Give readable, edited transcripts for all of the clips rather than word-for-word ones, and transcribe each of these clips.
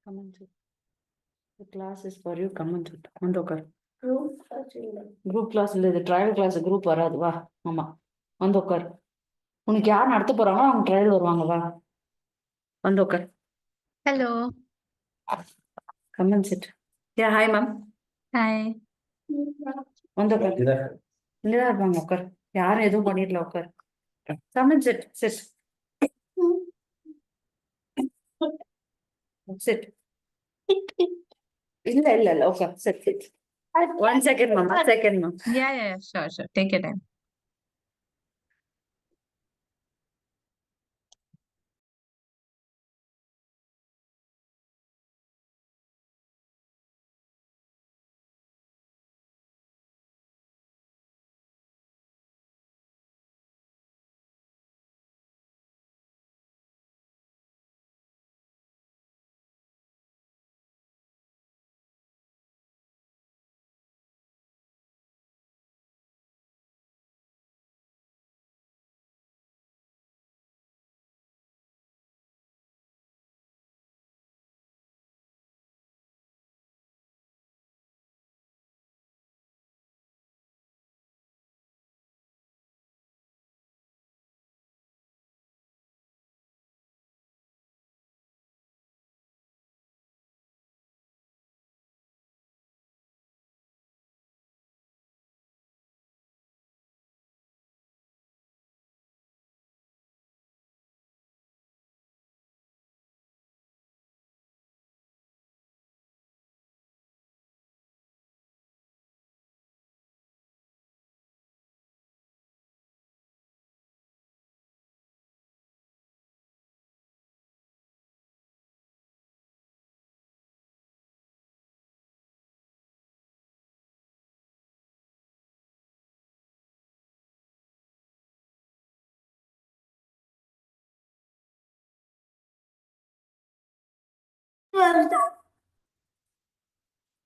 Come and sit. The class is for you. Come and sit. வந்து உட்கார். Group class இல்லை, இது trial class. Group வராது, வா. ஆமா, வந்து உட்கார். உனக்கு யார் நடத்த போறாங்களோ அவங்க ட்ரையல் வருவாங்க, வா. வந்து உட்கார். Hello. Come and sit. Yeah, hi ma'am. Hi. வந்து உட்கார். இங்கதான் இருப்பாங்க, உட்கார். யாரும் எதுவும் பண்ணிடல, உட்கார். Come and sit. Sit. Sit. இல்ல இல்ல இல்ல, உட்கார். Sit. Sit. 1 second, ma'am. 1 second, ma'am. Yeah, sure. Take your time.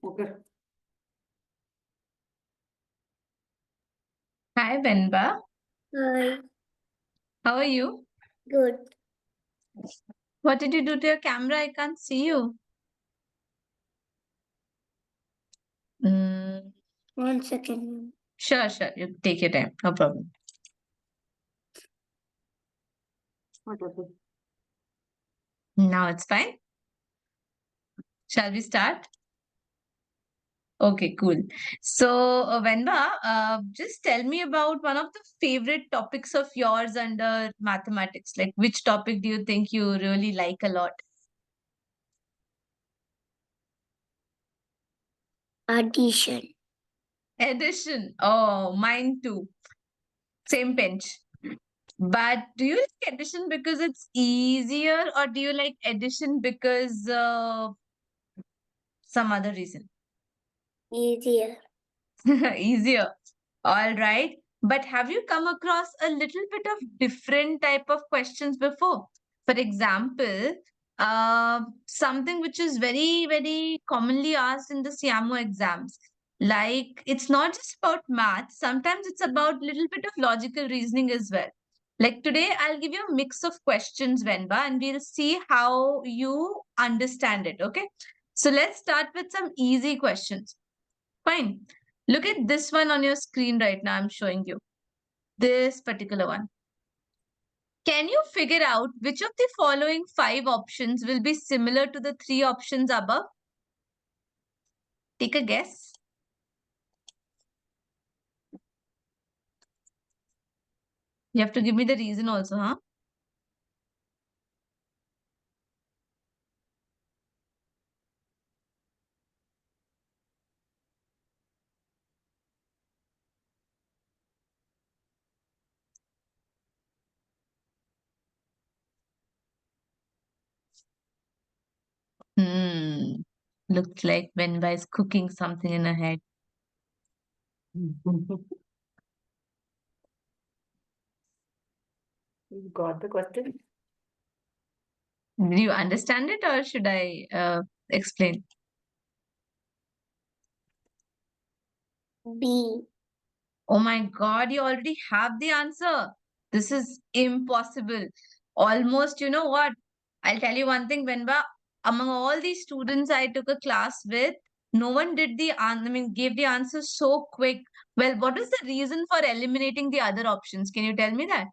Okay. Hi, Venba. Hi, How are you? good. What did you do to your camera? I can't see you. Mm, 1 second. sure. You take your time. No problem. What happened? Now it's fine. Shall we start? Okay, cool. So, Venba, just tell me about one of the favorite topics of yours under mathematics. Like, which topic do you think you really like a lot? Addition. Addition. Oh, mine too. Same bench. But do you like addition because it's easier, or do you like addition because some other reason? Easier. Easier. All right. But have you come across a little bit of different type of questions before? For example, something which is very, very commonly asked in the SEAMO exams. Like, it's not just about math. Sometimes it's about little bit of logical reasoning as well. Like today, I'll give you a mix of questions, Venba, and we'll see how you understand it. Okay. So let's start with some easy questions. Fine. Look at this one on your screen right now. I'm showing you this particular one. Can you figure out which of the following 5 options will be similar to the 3 options above? Take a guess. You have to give me the reason also, huh? Looks like Venba is cooking something in her head. You got the question? Do you understand it, or should I explain? B. Oh my God, you already have the answer. This is impossible. Almost, you know what? I'll tell you one thing, Venba. among all these students I took a class with, no one did gave the answer so quick. Well, what is the reason for eliminating the other options? Can you tell me that?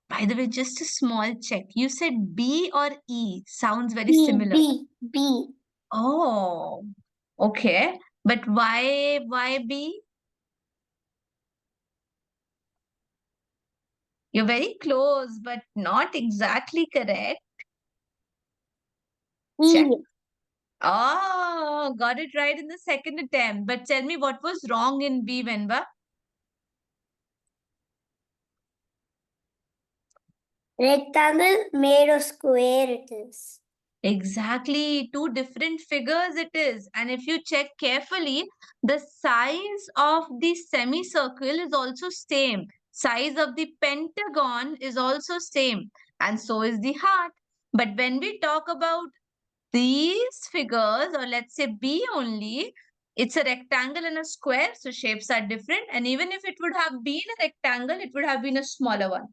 By the way, just a small check. You said B or E? Sounds very B, similar. B. Oh, okay. But why B? You're very close, but not exactly correct. Check. E. Oh, got it right in the second attempt. But tell me what was wrong in B, Venba? Rectangle made of square it is. Exactly, two different figures it is. And if you check carefully, the size of the semicircle is also same. Size of the pentagon is also same. And so is the heart. But when we talk about these figures, or let's say B only, it's a rectangle and a square, so shapes are different. And even if it would have been a rectangle, it would have been a smaller one.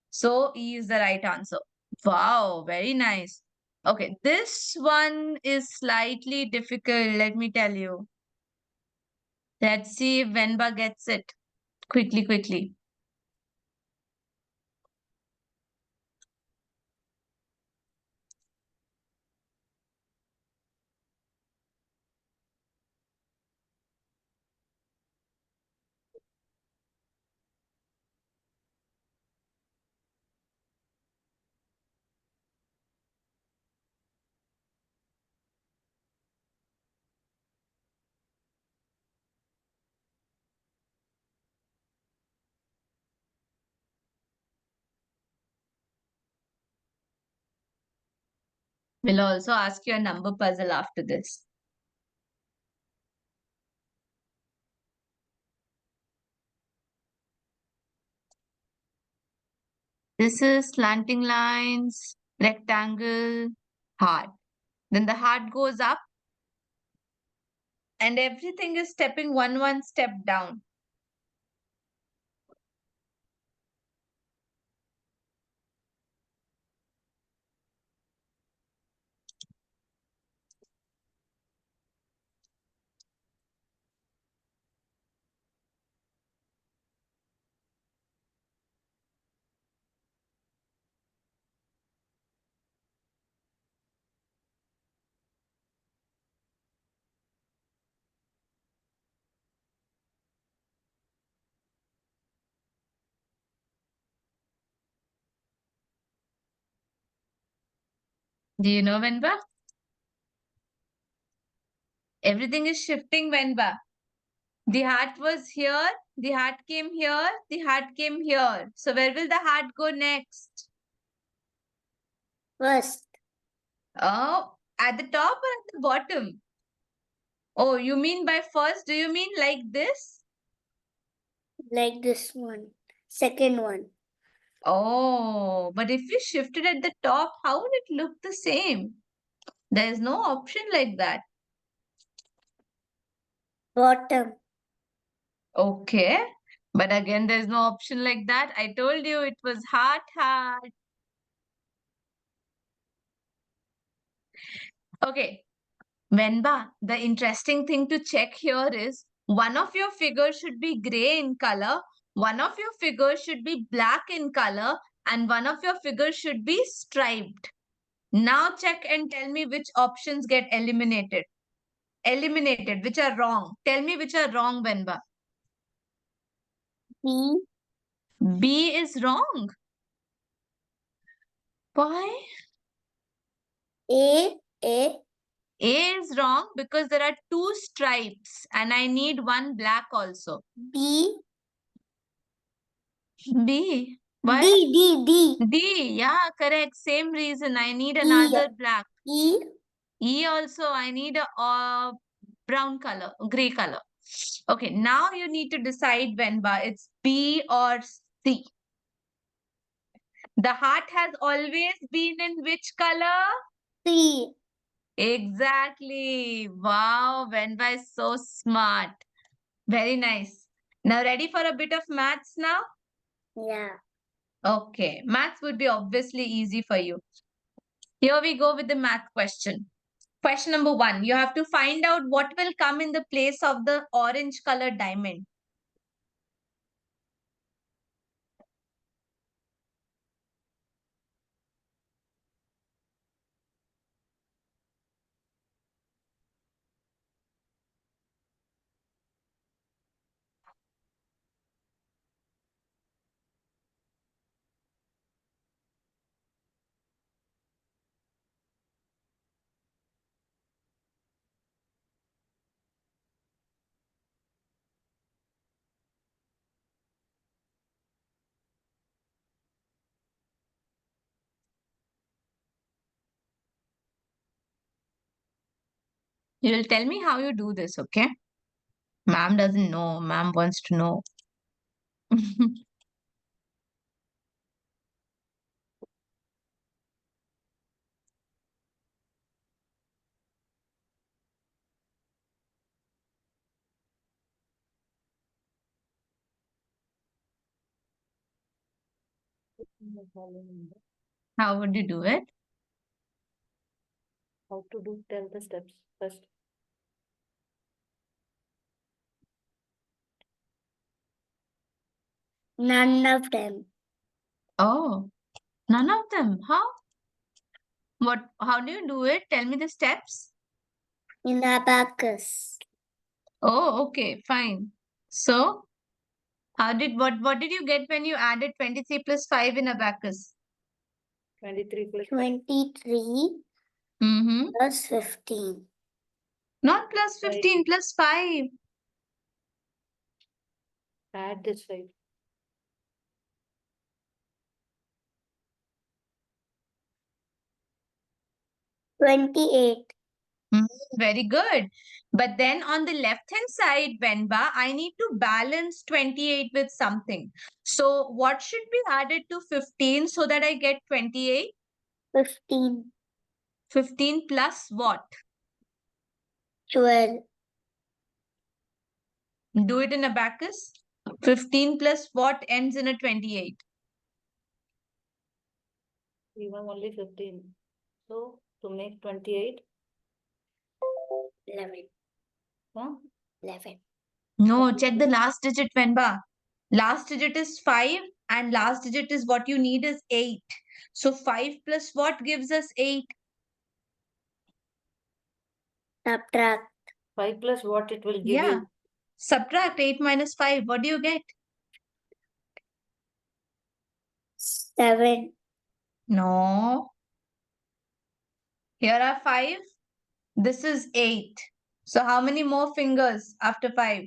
So E is the right answer. Wow, very nice. Okay, this one is slightly difficult, let me tell you. Let's see if Venba gets it. Quickly. We'll also ask you a number puzzle after this. This is slanting lines, rectangle, heart. Then the heart goes up and everything is stepping one step down. Do you know, Venba? Everything is shifting, Venba. The heart was here, the heart came here, the heart came here. So where will the heart go next? First. Oh, at the top or at the bottom? Oh, you mean by first, do you mean like this? Like this one. Second one. Oh, but if we shift it at the top, how would it look the same? There is no option like that. Bottom. Okay. But again, there's no option like that. I told you it was heart. Okay. Venba, the interesting thing to check here is one of your figures should be gray in color, one of your figures should be black in color, and one of your figures should be striped. Now check and tell me which options get eliminated. Eliminated, which are wrong. Tell me which are wrong, Venba. B. B is wrong. Why? A. A is wrong because there are two stripes and I need one black also. B. B. Why? D. Yeah, correct. Same reason. I need another black. E. E also, I need a brown color, gray color. Okay, now you need to decide, Venba. It's B or C. The heart has always been in which color? C. Exactly. Wow, Venba is so smart. Very nice. Now ready for a bit of maths now? Yeah. Okay, maths would be obviously easy for you. Here we go with the math question. Question number 1. You have to find out what will come in the place of the orange color diamond. You'll tell me how you do this, okay? Ma'am doesn't know. Ma'am wants to know. How would you do it? How to do? Tell the steps first. None of them. Oh, none of them. How? How do you do it? Tell me the steps. In abacus. Oh, okay, fine. So, what did you get when you added 23 plus 5 in abacus? 23 plus 23 Mm-hmm. plus 15. Not plus 15, plus 5. add this 5. 28. Very good. But then on the left hand side, Venba, I need to balance 28 with something. So what should be added to 15 so that I get 28? 15. 15 plus what? 12. Do it in abacus. 15 plus what ends in a 28? We want only 15. So to make 28, 11. huh? 11. No, check the last digit, Venba. Last digit is 5 and last digit is what you need is 8. So 5 plus what gives us 8? Subtract. 5 plus what it will give Yeah. you? Subtract 8 minus 5. What do you get? 7. No. Here are 5. This is 8. So how many more fingers after 5?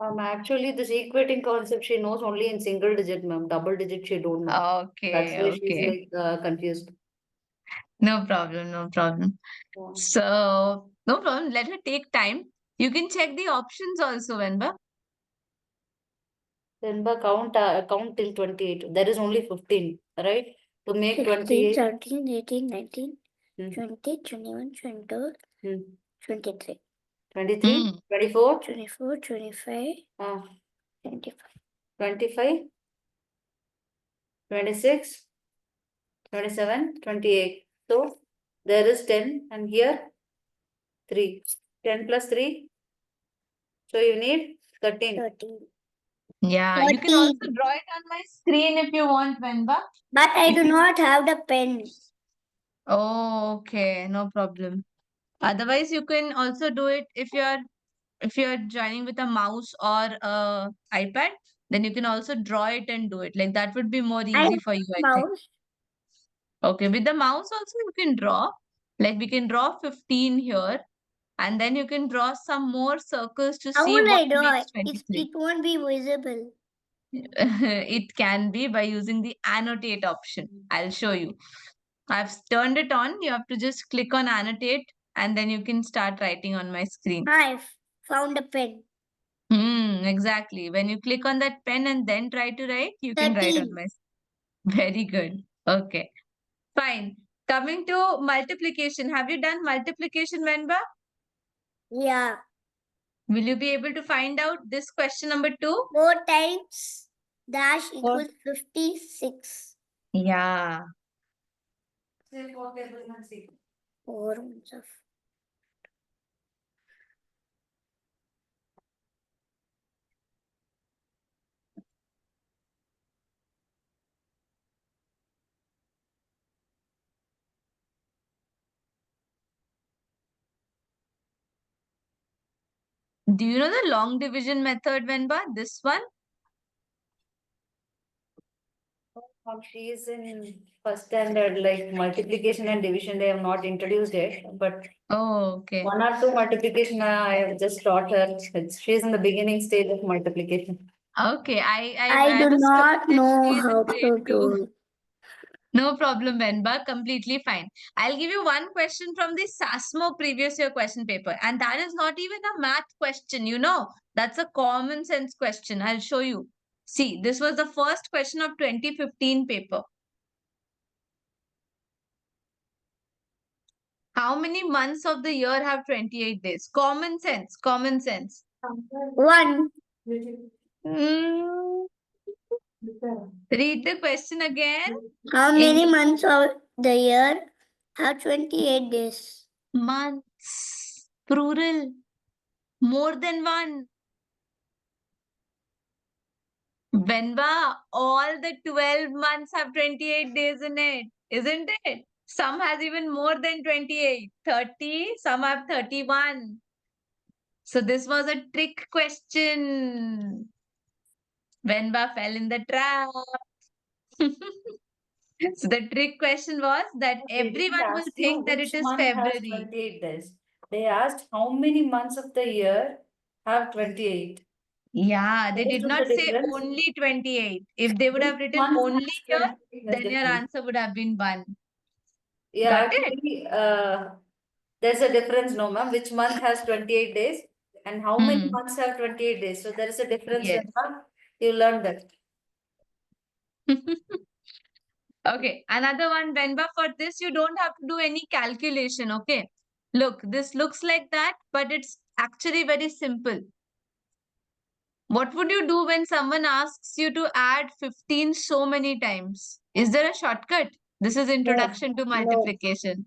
Actually, this equating concept she knows only in single digit, ma'am. Double digit she don't know. That's Okay, why she's okay. like confused. No problem, no problem. Yeah. So, no problem. Let her take time. You can check the options also, Venba. Then by count till 28. There is only 15, right? To make 16, 28. 17, 18, 19, Hmm. 20, 21, 22, Hmm. 23. 23, Hmm. 24, 24, 25, 25. 25, 26, 27, 28. So there is 10 and here 3. 10 plus 3. So you need 13. 13. Yeah, you can 13. also draw it on my screen if you want, Venba. But I If do you- not have the pen. Oh, okay, no problem. Otherwise, you can also do it if you're joining with a mouse or a iPad, then you can also draw it and do it. Like that would be more I easy have for you, I think. mouse. Okay, with the mouse also you can draw. Like we can draw 15 here, and then you can draw some more circles to How see will what I draw makes it? 23. It won't be visible. It can be by using the annotate option. I'll show you. I've turned it on. You have to just click on annotate and then you can start writing on my screen. I found a pen. Exactly. When you click on that pen and then try to write, you can write on 13. my Very good. Okay. Fine. Coming to multiplication. Have you done multiplication, Venba? Yeah. Will you be able to find out this question number 2? 4 times dash equals 56. Yeah. 4 ones of Do you know the long division method, Venba? This one? She is in first standard, like multiplication and division, they have not introduced it, but Oh, okay. 1 or 2 multiplication, I have just taught her. She's in the beginning stage of multiplication. Okay. I do was not told that know she is in how grade to 2. do it. No problem, Venba. Completely fine. I'll give you one question from the SASMO previous year question paper. And that is not even a math question, you know. That's a common sense question. I'll show you. See, this was the first question of 2015 paper. How many months of the year have 28 days? Common sense. Common sense. 1. Mm, read the question again. How many months of the year have 28 days? Months. Plural. More than one. Venba, all the 12 months have 28 days in it, isn't it? Some has even more than 28, 30, some have 31. So this was a trick question. Venba fell in the trap. So the trick question was that They didn't everyone will ask you think that which it is month has February. 28 days. They asked how many months of the year have 28. Yeah, they did Understood not the say difference? only 28. If they would have Which written month only has here, 28 days then your difference? answer would have been 1. Yeah, Got it? actually, there's a difference, no, ma'am. Which month has 28 days and how many Hmm. months have 28 days? So there is a difference, Yes. ma'am. You learned that. Okay, another one, Venba. For this, you don't have to do any calculation, okay? Look, this looks like that, but it's actually very simple. What would you do when someone asks you to add 15 so many times? Is there a shortcut? This is introduction to No. multiplication.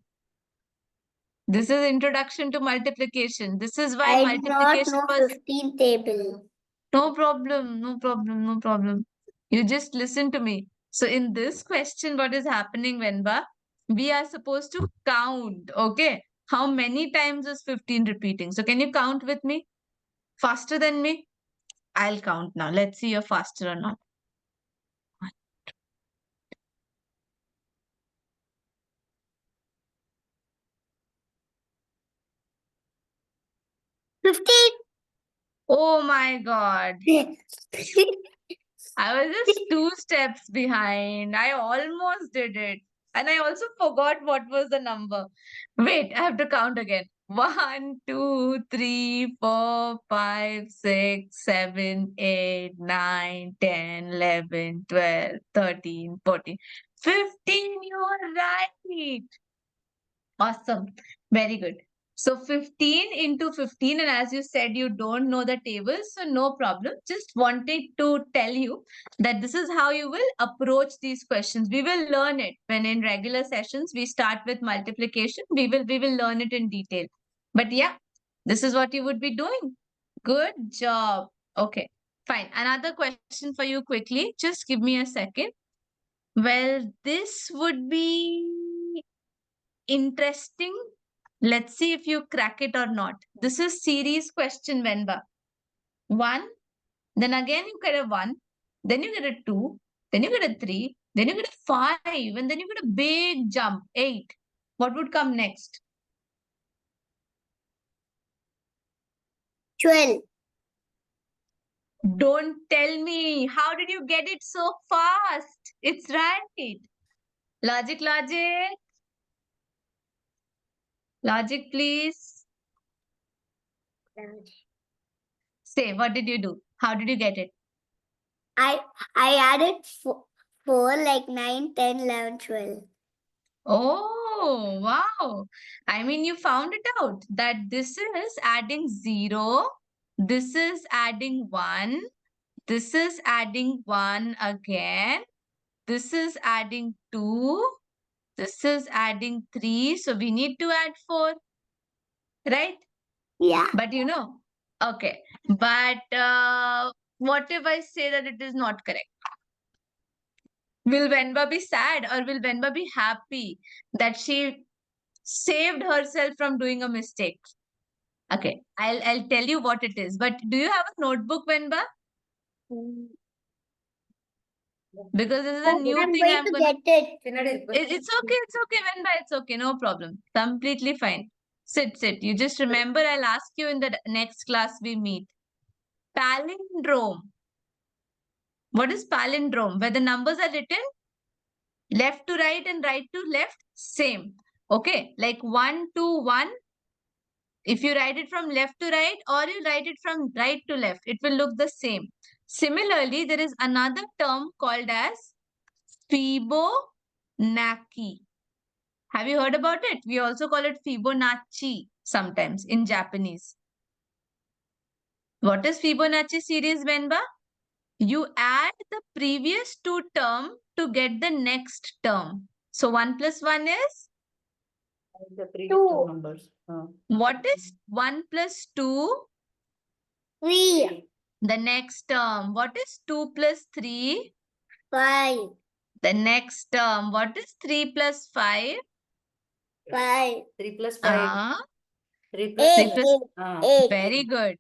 This is introduction to multiplication. This is why I do not multiplication know was 15 table. no problem, no problem, no problem. You just listen to me. So in this question, what is happening, Venba? We are supposed to count, okay? How many times is 15 repeating? So can you count with me? Faster than me? I'll count now. Let's see you're faster or not. 15. Oh my God. I was just 2 steps behind. I almost did it. And I also forgot what was the number. Wait, I have to count again. 1, 2, 3, 4, 5, 6, 7, 8, 9, 10, 11, 12, 13, 14, 15. You are right. Awesome. Very good. So 15 into 15, and as you said, you don't know the tables, so no problem. Just wanted to tell you that this is how you will approach these questions. We will learn it when in regular sessions we start with multiplication. We will learn it in detail. But yeah, this is what you would be doing. Good job. Okay, fine. Another question for you quickly. Just give me a second. Well, this would be interesting. Let's see if you crack it or not. This is series question, Venba. 1, then again you get a 1, then you get a 2, then you get a 3, then you get a 5, and then you get a big jump, 8. What would come next? 12. Don't tell me. How did you get it so fast? It's right. Logic, logic. Logic, please. Say, what did you do? How did you get it? I added 4 like 9, 10, 11, 12. Oh, wow. I mean, you found it out that this is adding 0, This is adding 1. This is adding 1 again. This is adding 2. This is adding 3. So we need to add 4. Right? Yeah. But okay. But what if I say that it is not correct? Will Venba be sad or will Venba be happy that she saved herself from doing a mistake? Okay, I'll tell you what it is. But do you have a notebook, Venba? Because this is a new I'm thing going I'm to gonna. get it. It's okay, Venba. It's okay, no problem. Completely fine. Sit. You just remember, I'll ask you in the next class we meet. Palindrome. What is palindrome? Where the numbers are written left to right and right to left, same. Okay, like 1 to 1. If you write it from left to right or you write it from right to left, it will look the same. Similarly, there is another term called as Fibonacci. Have you heard about it? We also call it Fibonacci sometimes in Japanese. What is Fibonacci series, Venba? You add the previous 2 term to get the next term. So 1 plus 1 is? The previous 2. numbers. What is 1 plus 2? 3. The next term. What is 2 plus 3? 5. The next term. What is 3 plus 5? 5. 3 plus 5. Ah, 3 plus 3 8. 5. plus. Ah. 8. Very good.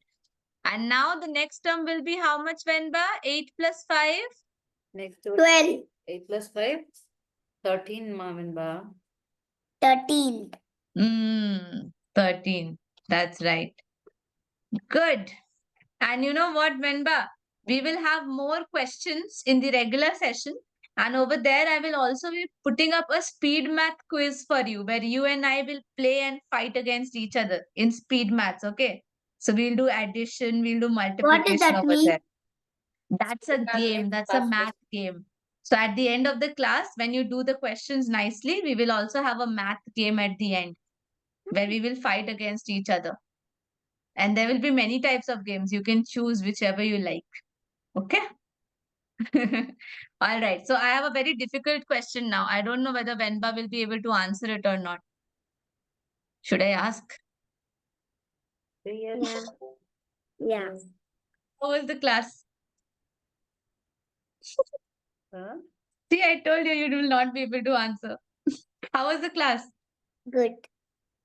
And now the next term will be how much, Venba? 8 plus 5? Next to 12. 8 plus 5. 13, Mavinba. 13. 13. That's right. Good. And you know what, Venba? We will have more questions in the regular session. And over there, I will also be putting up a speed math quiz for you where you and I will play and fight against each other in speed maths. Okay. So we'll do addition, we'll do What does multiplication that over mean? there. That's a game. That's a math game. So at the end of the class, when you do the questions nicely, we will also have a math game at the end where we will fight against each other. And there will be many types of games. You can choose whichever you like. Okay. All right. So I have a very difficult question now. I don't know whether Venba will be able to answer it or not. Should I ask? Yes. Yeah. Yeah. How was the class? Huh? See, I told you you will not be able to answer. How was the class? Good.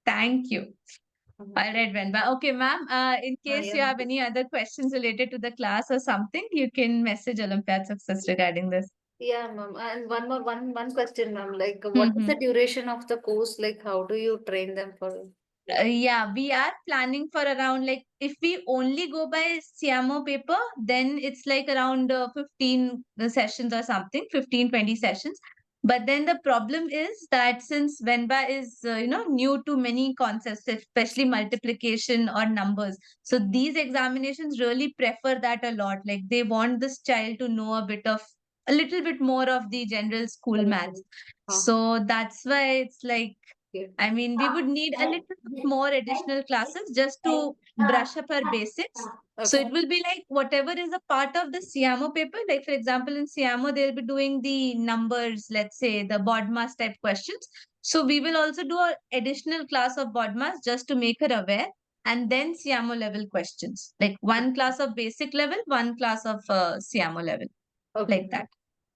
Thank you. All right, Venba. Okay, ma'am. In case you yeah. have any other questions related to the class or something, you can message Olympiad Success regarding this. Yeah, ma'am. And one question, ma'am. Like, what is the duration of the course? Like, how do you train them for? Yeah, we are planning for around like if we only go by SEAMO paper, then it's like around 15 sessions or something, 15-20 sessions. But then the problem is that since Venba is, new to many concepts, especially multiplication or numbers. So these examinations really prefer that a lot. Like they want this child to know a little bit more of the general school maths. So that's why it's like, I mean, we would need a little bit more additional classes just to brush up our basics. So it will be like whatever is a part of the SEAMO paper. Like for example, in SEAMO, they'll be doing the numbers, let's say the BODMAS type questions. So we will also do an additional class of BODMAS just to make her aware. And then SEAMO level questions. Like one class of basic level, one class of SEAMO level. Okay. Like that.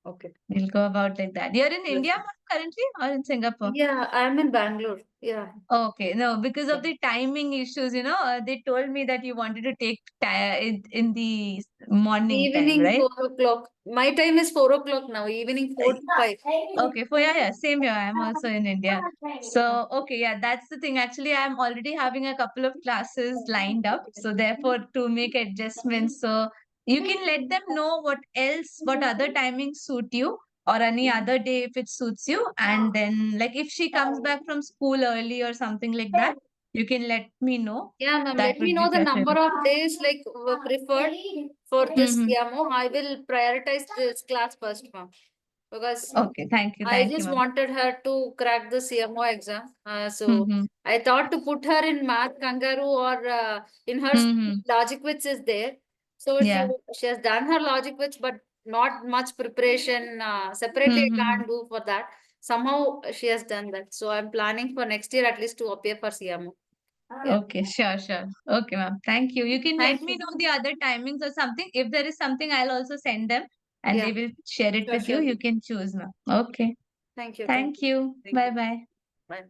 Okay. We'll go about like that. You're in India ma'am, currently or in Singapore? Yeah, I'm in Bangalore. Yeah. Okay, no, because of the timing issues, they told me that you wanted to take in the morning time, Evening right? 4 o'clock. My time is 4 o'clock now. Evening 4 to 5. Okay, for yeah, same here. I'm also in India. So, okay, yeah, that's the thing. Actually, I'm already having a couple of classes lined up. So, therefore, to make adjustments, so you can let them know what other timings suit you, or any other day if it suits you. And then, like, if she comes back from school early or something like that, you can let me know. Yeah, ma'am. That Let me would be know the number preferable. of days like preferred for this Mhm. SEAMO. I will prioritize this class first, ma'am. because Okay, thank you, I ma'am. just wanted her to crack the CMO exam. So Mm-hmm. I thought to put her in math kangaroo or in her Mm-hmm. logic which is there. So Yeah. she has done her logic which, but not much preparation. Separately, I Mm-hmm. can't do for that. Somehow she has done that. So I'm planning for next year at least to appear for CMO. Yeah. Okay, sure, sure. Okay, ma'am. Thank you. You can Thank let me you. know the other timings or something. If there is something, I'll also send them and Yeah. they will share it Sure, with you. sure. You can choose, ma'am. Okay. Thank you. Thank you. Thank you. Bye-bye. Bye.